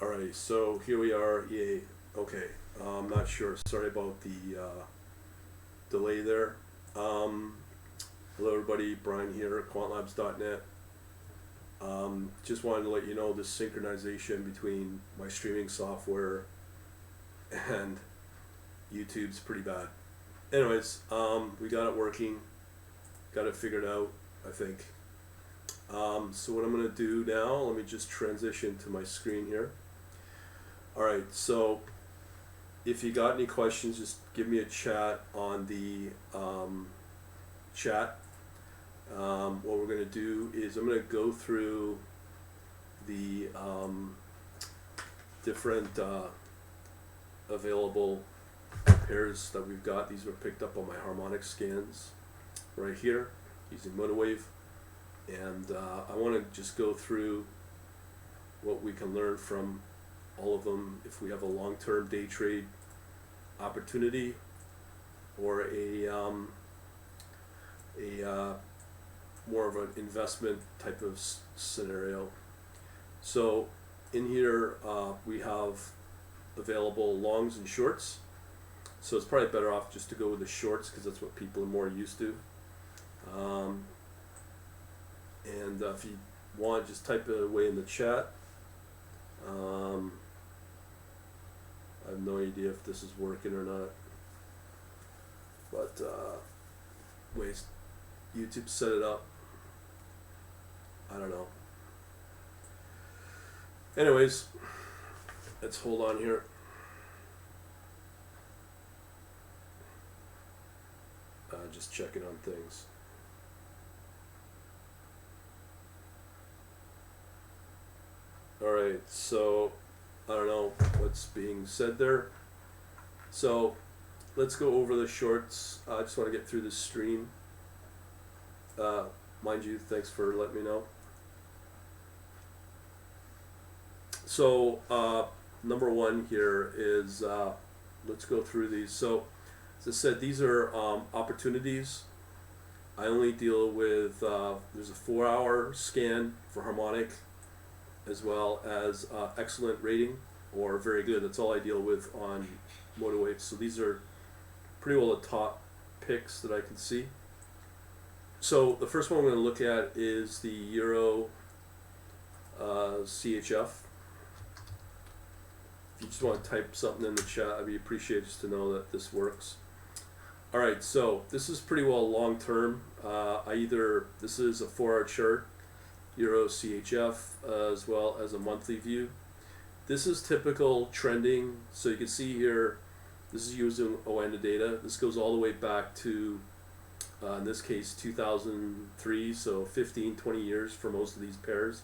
Alrighty, so here we are, EA. Okay, I'm not sure. Sorry about the delay there. Um, Hello, everybody. Brian here, quantlabs.net. Just wanted to let you know the synchronization between my streaming software and YouTube's pretty bad. Anyways, we got it working, got it figured out, I think. So what I'm going to do now, let me just transition to my screen here. Alright, so if you got any questions, just give me a chat on the chat. What we're going to do is I'm going to go through the different available pairs that we've got. These were picked up on my harmonic scans right here using MotoWave. And I want to just go through what we can learn from all of them if we have a long-term day trade opportunity or a more of an investment type of scenario. So in here we have available longs and shorts. So it's probably better off just to go with the shorts because that's what people are more used to. And if you want, just type it away in the chat. I have no idea if this is working or not. But ways YouTube set it up. I don't know. Anyways, let's hold on here. Just checking on things. Alright, so I don't know what's being said there. So let's go over the shorts. I just want to get through this stream. Mind you, thanks for letting me know. So number one here is let's go through these. So as I said, these are opportunities. I only deal with there's a 4-hour scan for harmonic as well as excellent rating or very good. That's all I deal with on MotoWave. So these are pretty well the top picks that I can see. So the first one we're going to look at is the Euro CHF. If you just want to type something in the chat, I'd be appreciated just to know that this works. Alright, so this is pretty well long term. This is a 4-hour chart, Euro CHF, as well as a monthly view. This is typical trending. So you can see here, this is using ONDA data. This goes all the way back to, in this case, 2003, so 15, 20 years for most of these pairs.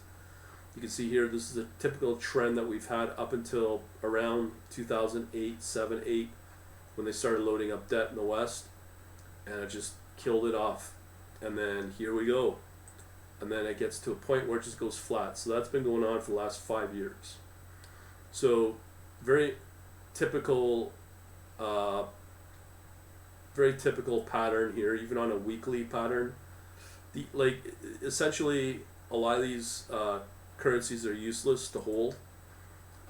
You can see here, this is a typical trend that we've had up until around 2008, 7, 8, when they started loading up debt in the West, and it just killed it off. And then here we go. And then it gets to a point where it just goes flat. So that's been going on for the last 5 years. So very typical pattern here, even on a weekly pattern. Essentially, a lot of these currencies are useless to hold.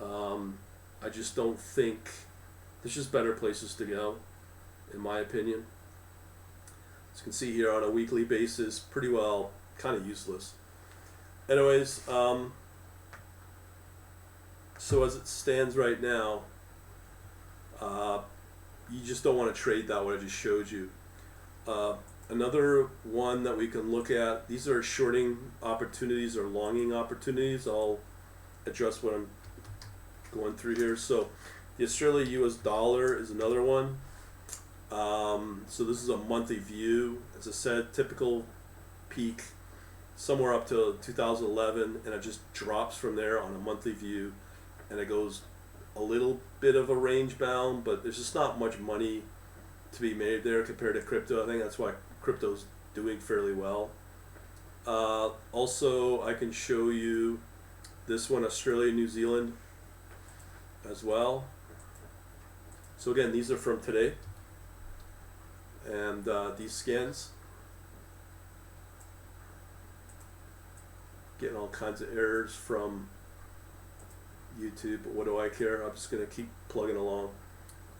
I just don't think there's just better places to go, in my opinion. As you can see here, on a weekly basis, pretty well kind of useless. Anyways, so as it stands right now, you just don't want to trade that, what I just showed you. Another one that we can look at, these are shorting opportunities or longing opportunities. I'll address what I'm going through here. So the Australia US dollar is another one. So this is a monthly view. As I said, typical peak somewhere up to 2011, and it just drops from there on a monthly view, and it goes a little bit of a range bound, but there's just not much money to be made there compared to crypto. I think that's why crypto's doing fairly well. Also, I can show you this one, Australia, New Zealand, as well. So again, these are from today, and these scans, getting all kinds of errors from YouTube, but what do I care? I'm just going to keep plugging along.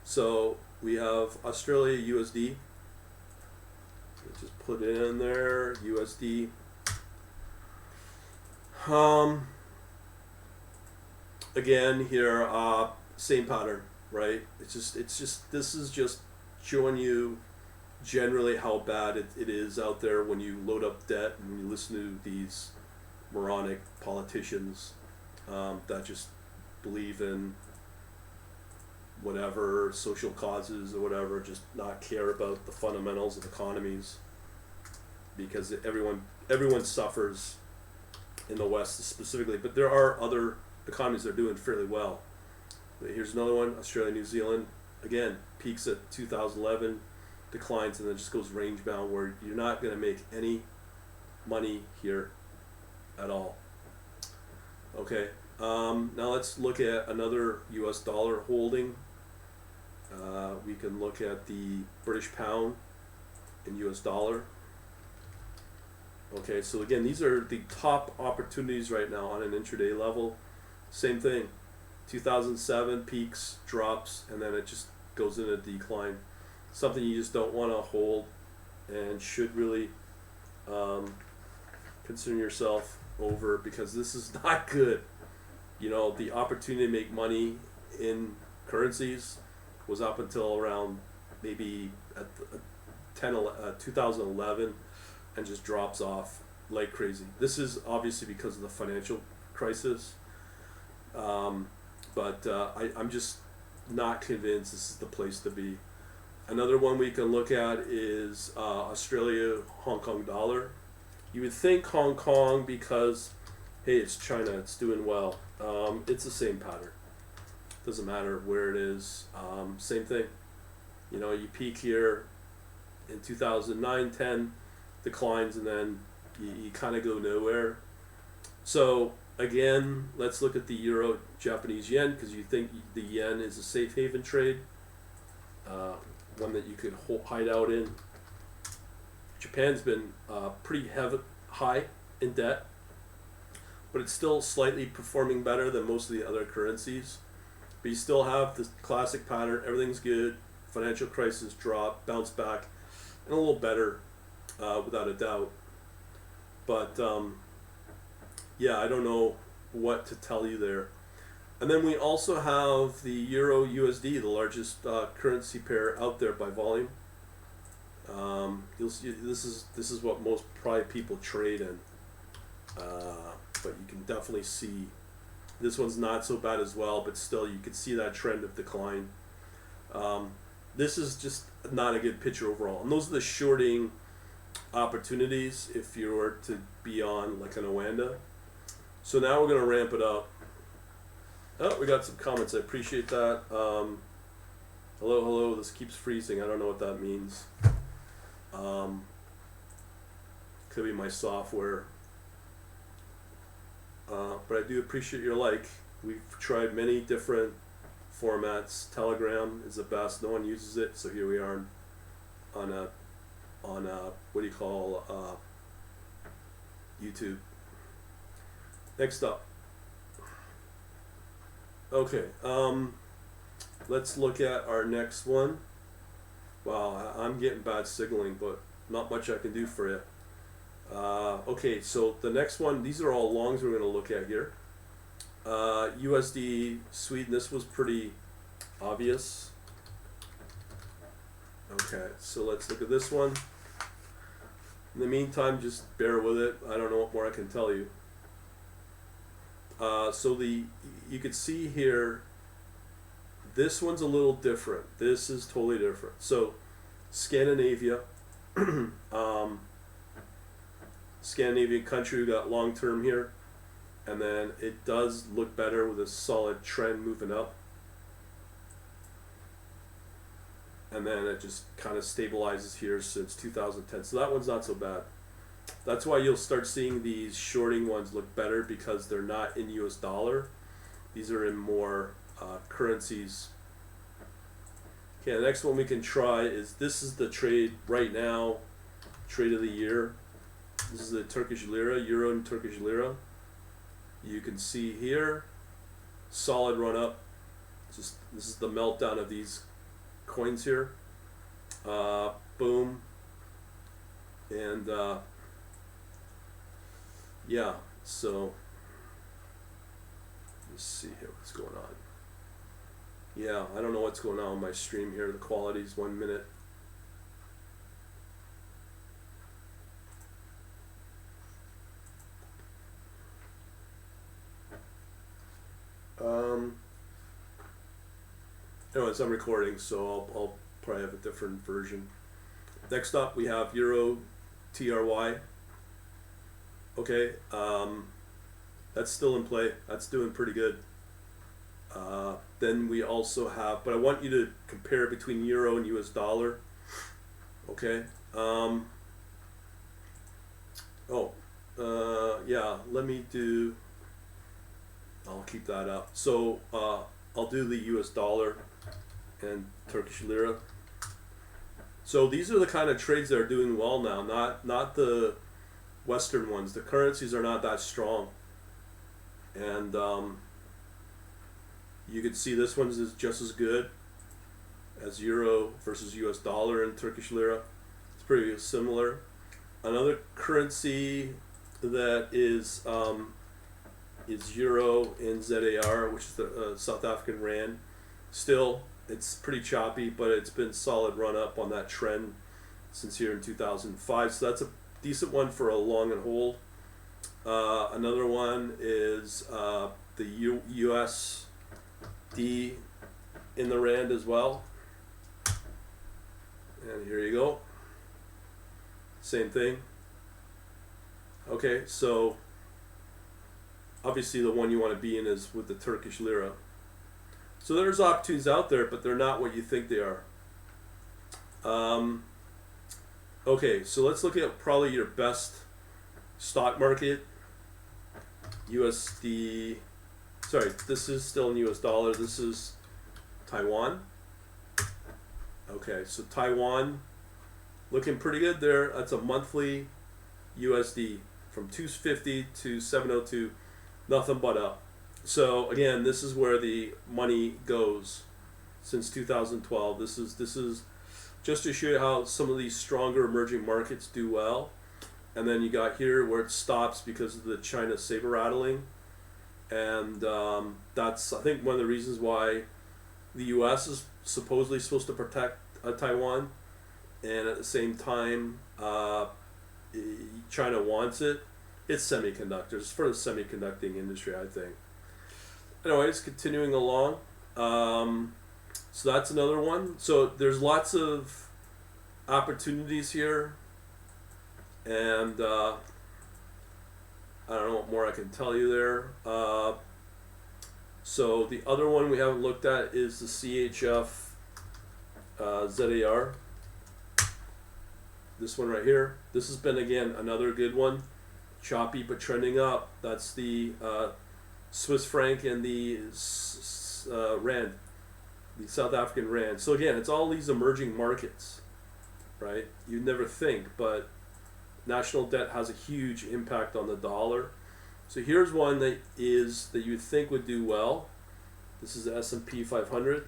So we have Australia USD. Just put it in there, USD. Again here, same pattern, right? It's just this is just showing you generally how bad it is out there when you load up debt and you listen to these moronic politicians that just believe in whatever social causes or whatever, just not care about the fundamentals of economies, because everyone suffers in the West specifically, but there are other economies that are doing fairly well. Here's another one, Australia, New Zealand, again, peaks at 2011, declines, and then just goes range bound where you're not going to make any money here at all. Okay, now let's look at another US dollar holding. We can look at the British pound in US dollar. Okay, so again, these are the top opportunities right now on an intraday level. Same thing, 2007 peaks, drops, and then it just goes in a decline. Something you just don't want to hold and should really concern yourself over, because this is not good. You know, the opportunity to make money in currencies was up until around maybe at 2011, and just drops off like crazy. This is obviously because of the financial crisis, but I'm just not convinced this is the place to be. Another one we can look at is Australia Hong Kong dollar. You would think Hong Kong, because hey, it's China, it's doing well. It's the same pattern. Doesn't matter where it is. Same thing. You know, you peak here in 2009, 10, declines, and then you kind of go nowhere. So again, let's look at the euro Japanese yen, because you think the yen is a safe haven trade, one that you could hide out in. Japan's been pretty high in debt, but it's still slightly performing better than most of the other currencies. But you still have this classic pattern, everything's good, financial crisis, drop, bounce back, and a little better, without a doubt. But yeah, I don't know what to tell you there. And then we also have the Euro USD, the largest currency pair out there by volume. You'll see this is what most probably people trade in, but you can definitely see this one's not so bad as well, but still you can see that trend of decline. This is just not a good picture overall, and those are the shorting opportunities if you were to be on like an Oanda. So now we're going to ramp it up. Oh, we got some comments. I appreciate that. Hello, this keeps freezing. I don't know what that means. Could be my software. But I do appreciate your like. We've tried many different formats. Telegram is the best. No one uses it, so here we are on a what do you call YouTube. Next up. Okay, let's look at our next one. Wow, I'm getting bad signaling, but not much I can do for you. Okay, so the next one, these are all longs we're going to look at here. USD Sweden, this was pretty obvious. Okay, so let's look at this one. In the meantime, just bear with it. I don't know what more I can tell you. So you could see here, this one's a little different. This is totally different. So Scandinavia, Scandinavian country, we got long term here, and then it does look better with a solid trend moving up, and then it just kind of stabilizes here since 2010. So that one's not so bad. That's why you'll start seeing these shorting ones look better, because they're not in US dollar. These are in more currencies. Okay, the next one we can try is, this is the trade right now, trade of the year. This is the Turkish lira, euro and Turkish lira. You can see here, solid run up. Just this is the meltdown of these coins here. Boom. And yeah, so let's see here what's going on. Yeah, I don't know what's going on my stream here. The quality's 1 minute. Anyways, I'm recording, so I'll probably have a different version. Next up, we have Euro TRY. Okay, that's still in play. That's doing pretty good. Then we also have, but I want you to compare between Euro and US dollar. Okay. Yeah, let me do, I'll keep that up. So I'll do the US dollar and Turkish lira. So these are the kind of trades that are doing well now, not the Western ones. The currencies are not that strong. And you can see this one is just as good as Euro versus US dollar and Turkish lira. It's pretty similar. Another currency that is Euro and ZAR, which is the South African Rand. Still, it's pretty choppy, but it's been solid run up on that trend since here in 2005. So that's a decent one for a long and hold. Another one is the USD in the Rand as well. And here you go. Same thing. Okay, so obviously the one you want to be in is with the Turkish lira. So there's opportunities out there, but they're not what you think they are. Okay, so let's look at probably your best stock market. USD, sorry, this is still in US dollar. This is Taiwan. Okay, so Taiwan looking pretty good there. That's a monthly USD from 250 to 702, nothing but up. So again, this is where the money goes since 2012. This is just to show you how some of these stronger emerging markets do well. And then you got here where it stops because of the China saber rattling. And that's, I think, one of the reasons why the US is supposedly supposed to protect Taiwan. And at the same time, China wants it. It's semiconductors, for the semiconducting industry, I think. Anyways, continuing along. So that's another one. So there's lots of opportunities here. And I don't know what more I can tell you there. So the other one we haven't looked at is the CHF ZAR. This one right here. This has been, again, another good one. Choppy but trending up. That's the Swiss franc and the Rand, the South African Rand. So again, it's all these emerging markets, right? You'd never think, but national debt has a huge impact on the dollar. So here's one that you'd think would do well. This is the S&P 500.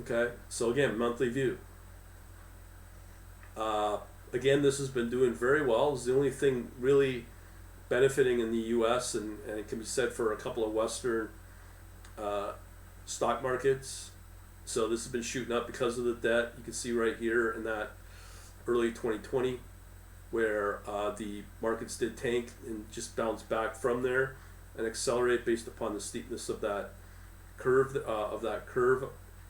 Okay, so again, monthly view. Again, this has been doing very well. It's the only thing really benefiting in the U.S. and it can be said for a couple of Western stock markets. So this has been shooting up because of the debt. You can see right here in that early 2020 where the markets did tank and just bounced back from there and accelerate based upon the steepness of that curve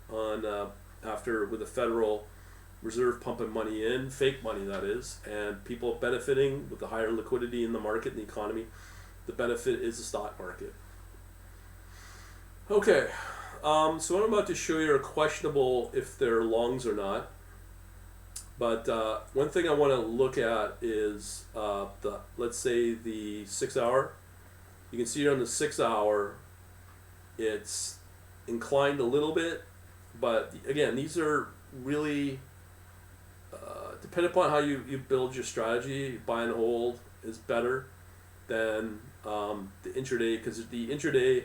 on after with the Federal Reserve pumping money in, fake money that is, and people benefiting with the higher liquidity in the market and the economy. The benefit is the stock market. Okay, so what I'm about to show you are questionable if they're longs or not. But one thing I want to look at is let's say the 6 hour. You can see here on the 6 hour, it's inclined a little bit, but again, these are really depending upon how you build your strategy. Buy and hold is better than the intraday, because the intraday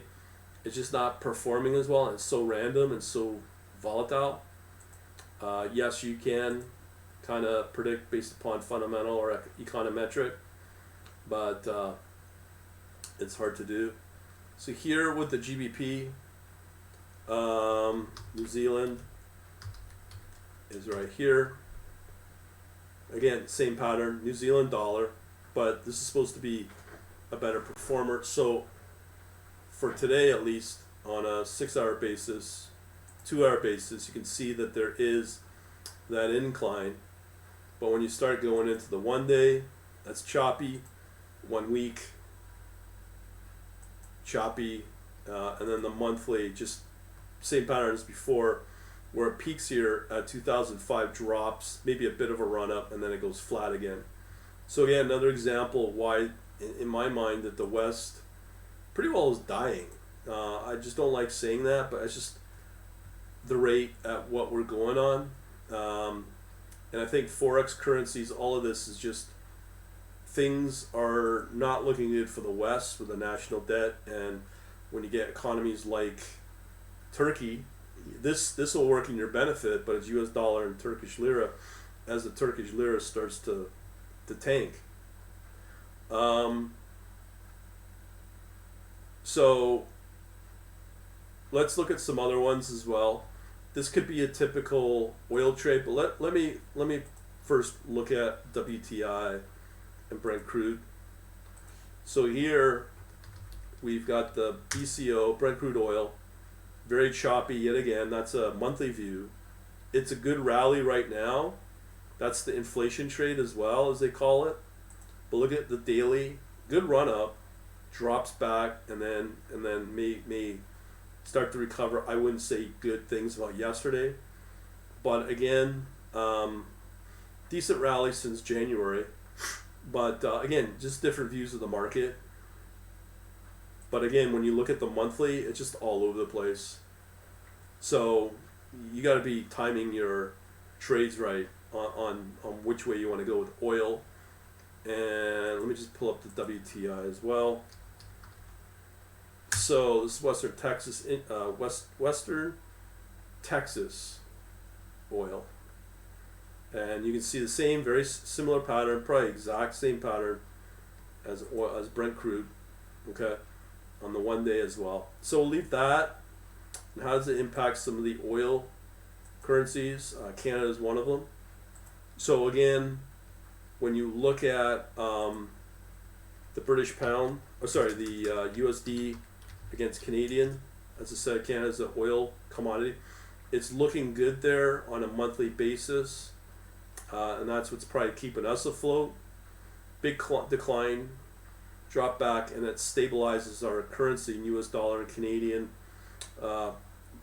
it's just not performing as well, and it's so random and so volatile. Yes, you can kind of predict based upon fundamental or econometric, but it's hard to do. So here with the GBP, New Zealand is right here. Again, same pattern, New Zealand dollar, but this is supposed to be a better performer. So for today, at least on a 6-hour basis, 2-hour basis, you can see that there is that incline. But when you start going into the 1 day, that's choppy. 1 week, choppy, and then the monthly, just same pattern as before, where it peaks here at 2005, drops, maybe a bit of a run up, and then it goes flat again. So again, another example of why, in my mind, that the West pretty well is dying. I just don't like saying that, but it's just the rate at what we're going on. And I think Forex currencies, all of this is just, things are not looking good for the West with the national debt, and when you get economies like Turkey, this will work in your benefit, but it's US dollar and Turkish lira. As the Turkish lira starts to tank. So let's look at some other ones as well. This could be a typical oil trade, but let me first look at WTI and Brent crude. So here we've got the BCO, Brent crude oil, very choppy yet again. That's a monthly view. It's a good rally right now. That's the inflation trade as well, as they call it. But look at the daily, good run up, drops back, and then may start to recover. I wouldn't say good things about yesterday, but again, decent rally since January. But again, just different views of the market. But again, when you look at the monthly, it's just all over the place. So you got to be timing your trades right on which way you want to go with oil. And let me just pull up the WTI as well. So this is Western Texas, Western Texas oil. And you can see the same, very similar pattern, probably exact same pattern as Brent crude, okay, on the 1 day as well. So we'll leave that. And how does it impact some of the oil currencies? Canada is one of them. So again, when you look at the British pound, the USD against Canadian, as I said, Canada is an oil commodity. It's looking good there on a monthly basis. And that's what's probably keeping us afloat. Big decline, drop back, and it stabilizes our currency in US dollar and Canadian.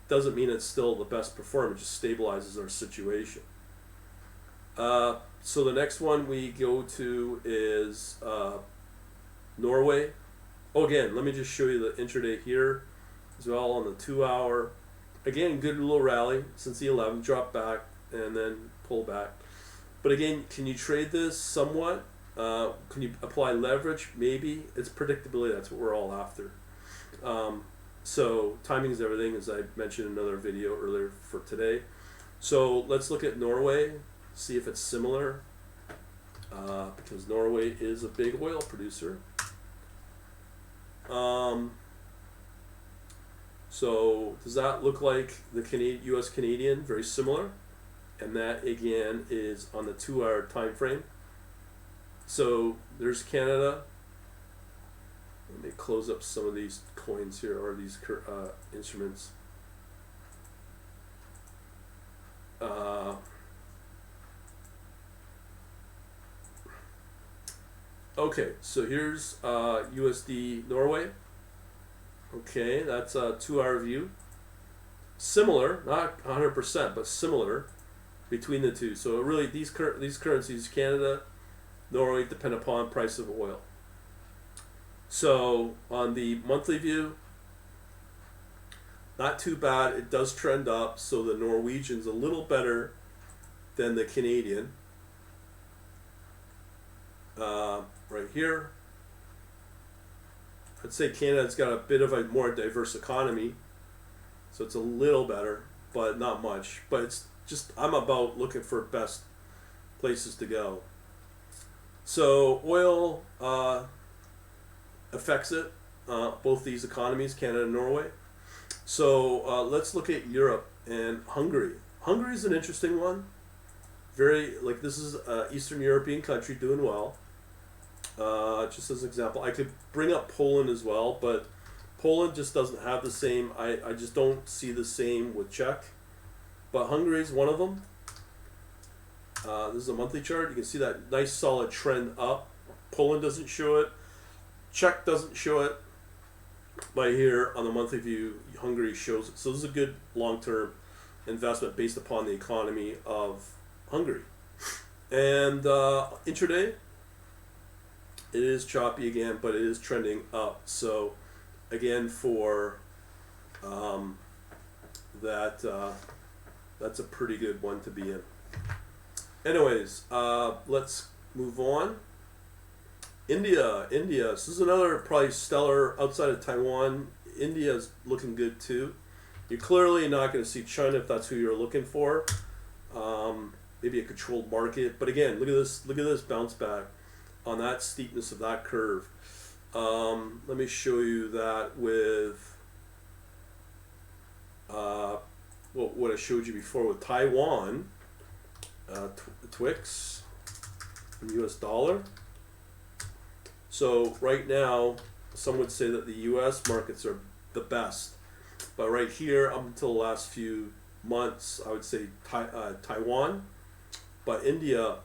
Doesn't mean it's still the best performer, it just stabilizes our situation. So the next one we go to is Norway. Oh, again, let me just show you the intraday here as well on the 2-hour. Again, good little rally since the 11, drop back and then pull back. But again, can you trade this somewhat? Can you apply leverage? Maybe. It's predictability. That's what we're all after. So timing is everything, as I mentioned in another video earlier for today. So let's look at Norway, see if it's similar, because Norway is a big oil producer. So does that look like the US Canadian? Very similar. And that again is on the 2-hour time frame. So there's Canada. Let me close up some of these coins here, or these instruments. Okay, so here's USD Norway. Okay, that's a 2-hour view. Similar, not 100%, but similar between the two. So really, these currencies, Canada, Norway, depend upon price of oil. So on the monthly view, not too bad. It does trend up. So the Norwegian's a little better than the Canadian. Right here. I'd say Canada's got a bit of a more diverse economy, so it's a little better, but not much. But it's just, I'm about looking for best places to go. So oil affects it, both these economies, Canada and Norway. So let's look at Europe and Hungary. Hungary is an interesting one. Very, like, this is an Eastern European country doing well. Just as an example, I could bring up Poland as well, but Poland just doesn't have the same, I just don't see the same with Czech. But Hungary is one of them. This is a monthly chart. You can see that nice solid trend up. Poland doesn't show it. Czech doesn't show it. But here on the monthly view, Hungary shows it. So this is a good long-term investment based upon the economy of Hungary. And intraday, it is choppy again, but it is trending up. So again, for that's a pretty good one to be in. Anyways, let's move on. India. So this is another probably stellar outside of Taiwan. India is looking good too. You're clearly not going to see China if that's who you're looking for. Maybe a controlled market, but again, look at this. Look at this bounce back on that steepness of that curve. Let me show you that with what I showed you before with Taiwan. Twix and US dollar. So right now, some would say that the US markets are the best, but right here up until the last few months, I would say Taiwan, but India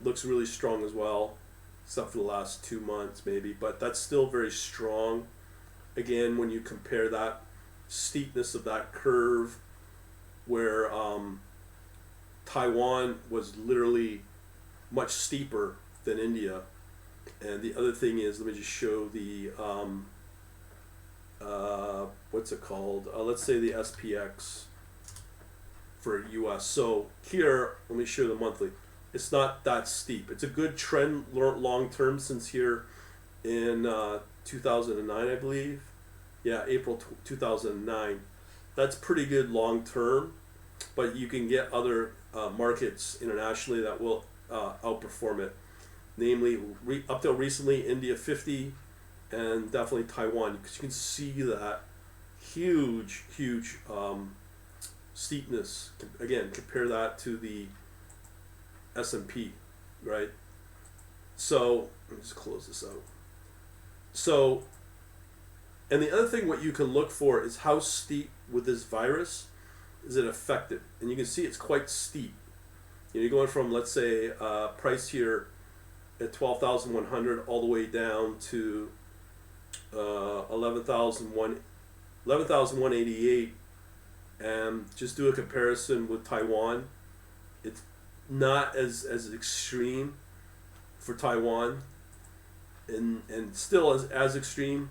looks really strong as well, except for the last 2 months maybe, but that's still very strong. Again, when you compare that steepness of that curve where Taiwan was literally much steeper than India. And the other thing is, let me just show the, what's it called? Let's say the SPX for US. So here, let me show the monthly. It's not that steep. It's a good trend long term since here in 2009, I believe. Yeah, April 2009. That's pretty good long term, but you can get other markets internationally that will outperform it. Namely, up till recently, India 50, and definitely Taiwan, because you can see that huge steepness. Again, compare that to the S&P, right? So let me just close this out. So, and the other thing, what you can look for is how steep with this virus is it affected, and you can see it's quite steep. You know, you're going from, let's say, price here at 12,100 all the way down to 11,188, and just do a comparison with Taiwan. It's not as extreme for Taiwan, and still as extreme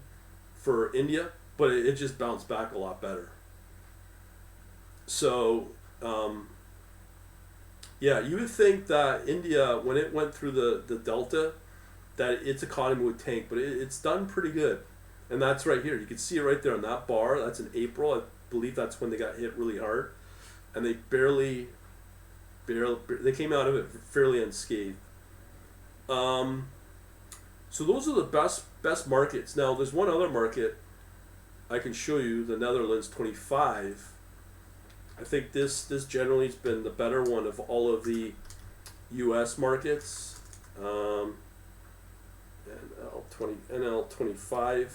for India, but it just bounced back a lot better. So yeah, you would think that India, when it went through the Delta, that its economy would tank, but it's done pretty good. And that's right here. You can see it right there on that bar. That's in April. I believe that's when they got hit really hard. And they barely they came out of it fairly unscathed. So those are the best markets. Now, there's one other market I can show you, the Netherlands 25. I think this generally has been the better one of all of the U.S. markets. NL25.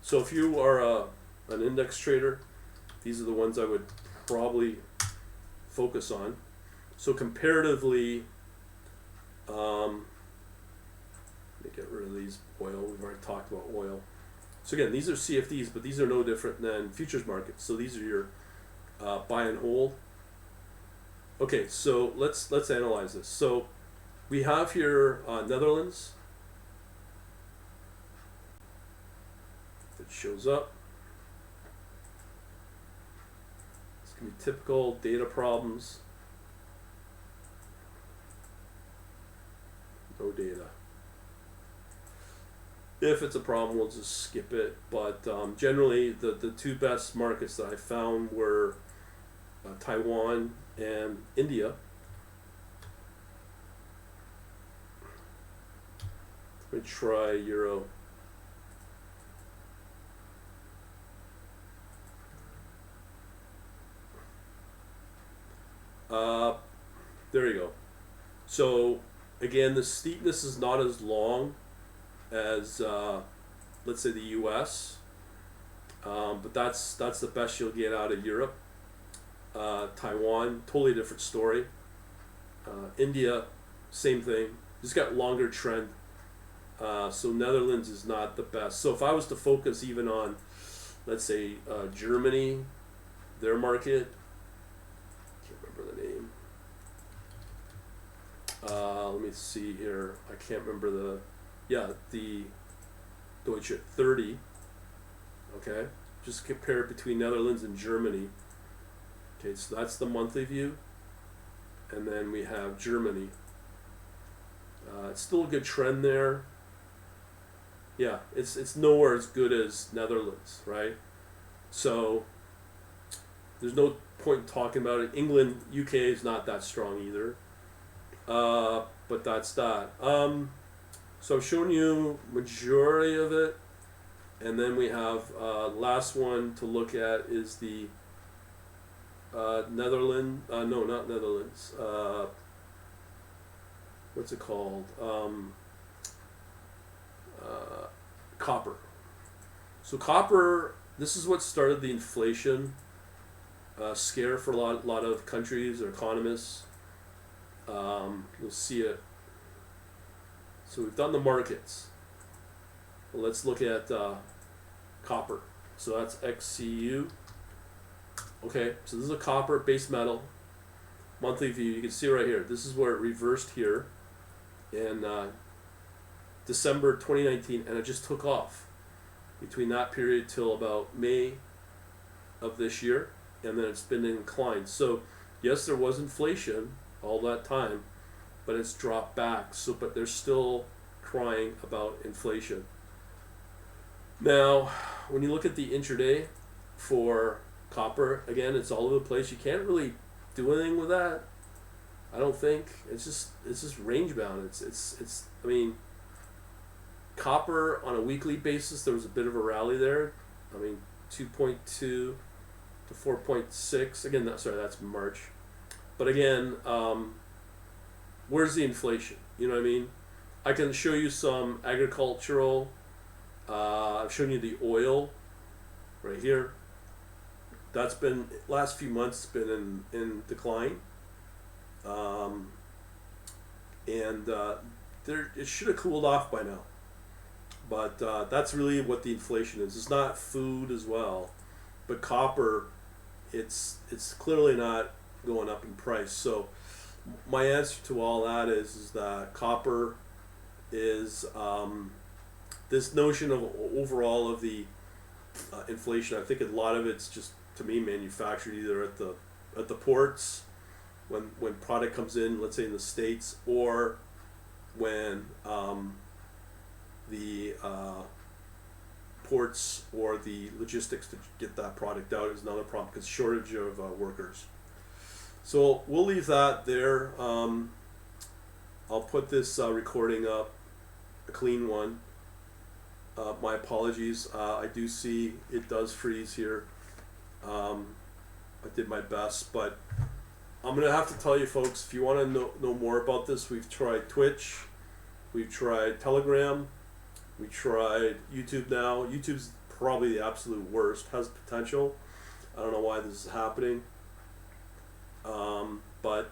So if you are an index trader, these are the ones I would probably focus on. So comparatively, let me get rid of these oil. We've already talked about oil. So again, these are CFDs, but these are no different than futures markets. So these are your buy and hold. Okay, so let's analyze this. So we have here Netherlands. It shows up. It's gonna be typical data problems. No data. If it's a problem, we'll just skip it. But generally, the two best markets that I found were Taiwan and India. Let me try Euro. There you go. So again, the steepness is not as long as let's say the U.S., but that's the best you'll get out of Europe. Taiwan, totally different story. India, same thing. Just got longer trend. So Netherlands is not the best. So if I was to focus even on, let's say Germany, their market, can't remember the name. Let me see here. I can't remember the Deutsche 30. Okay, just compare it between Netherlands and Germany. Okay, so that's the monthly view, and then we have Germany. It's still a good trend there. Yeah, it's nowhere as good as Netherlands, right? So there's no point in talking about it. England, UK is not that strong either. But that's that. So I've shown you majority of it, and then we have last one to look at is the Netherlands. No, not Netherlands. What's it called? Copper. So copper. This is what started the inflation scare for a lot of countries or economists. You'll see it. So we've done the markets. Well, let's look at copper. So that's XCU. Okay, so this is a copper base metal. Monthly view, you can see right here. This is where it reversed here in December 2019, and it just took off between that period till about May of this year, and then it's been in decline. So yes, there was inflation all that time, but it's dropped back. So, but they're still crying about inflation. Now, when you look at the intraday for copper, again, it's all over the place. You can't really do anything with that. I don't think it's just range bound. It's. I mean, copper on a weekly basis, there was a bit of a rally there. I mean, 2.2 to 4.6. Again, that's March. But again, where's the inflation? You know what I mean? I can show you some agricultural. I've shown you the oil right here. That's been, last few months, been in decline. It should have cooled off by now. But that's really what the inflation is. It's not food as well. But copper, it's clearly not going up in price. So my answer to all that is that copper is this notion of overall of the inflation. I think a lot of it's just, to me, manufactured either at the ports when product comes in, let's say in the States, or when the ports or the logistics to get that product out is another problem because shortage of workers. So we'll leave that there. I'll put this recording up, a clean one. My apologies. I do see it does freeze here. I did my best, but I'm going to have to tell you folks, if you want to know more about this, we've tried Twitch, we've tried Telegram, we tried YouTube now. YouTube's probably the absolute worst, has potential. I don't know why this is happening. But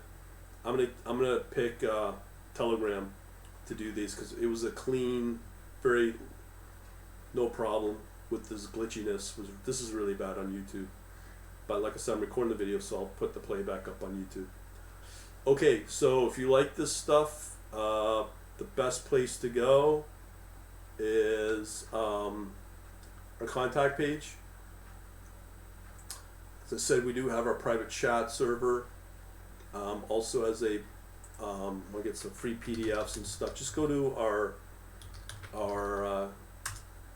I'm gonna pick Telegram to do these because it was a clean, very no problem with this glitchiness. This is really bad on YouTube. But like I said, I'm recording the video, so I'll put the playback up on YouTube. Okay, so if you like this stuff, the best place to go is our contact page. As I said, we do have our private chat server. Also, as we'll get some free PDFs and stuff. Just go to our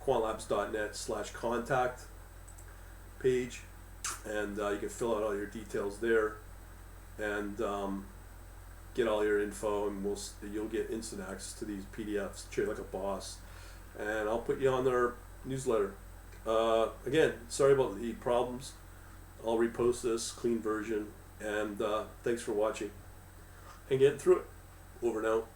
quantlabs.net/contact page, and you can fill out all your details there, and get all your info, and you'll get instant access to these PDFs. Treat like a boss, and I'll put you on their newsletter. Again, sorry about the problems. I'll repost this clean version, and thanks for watching and getting through it. Over now.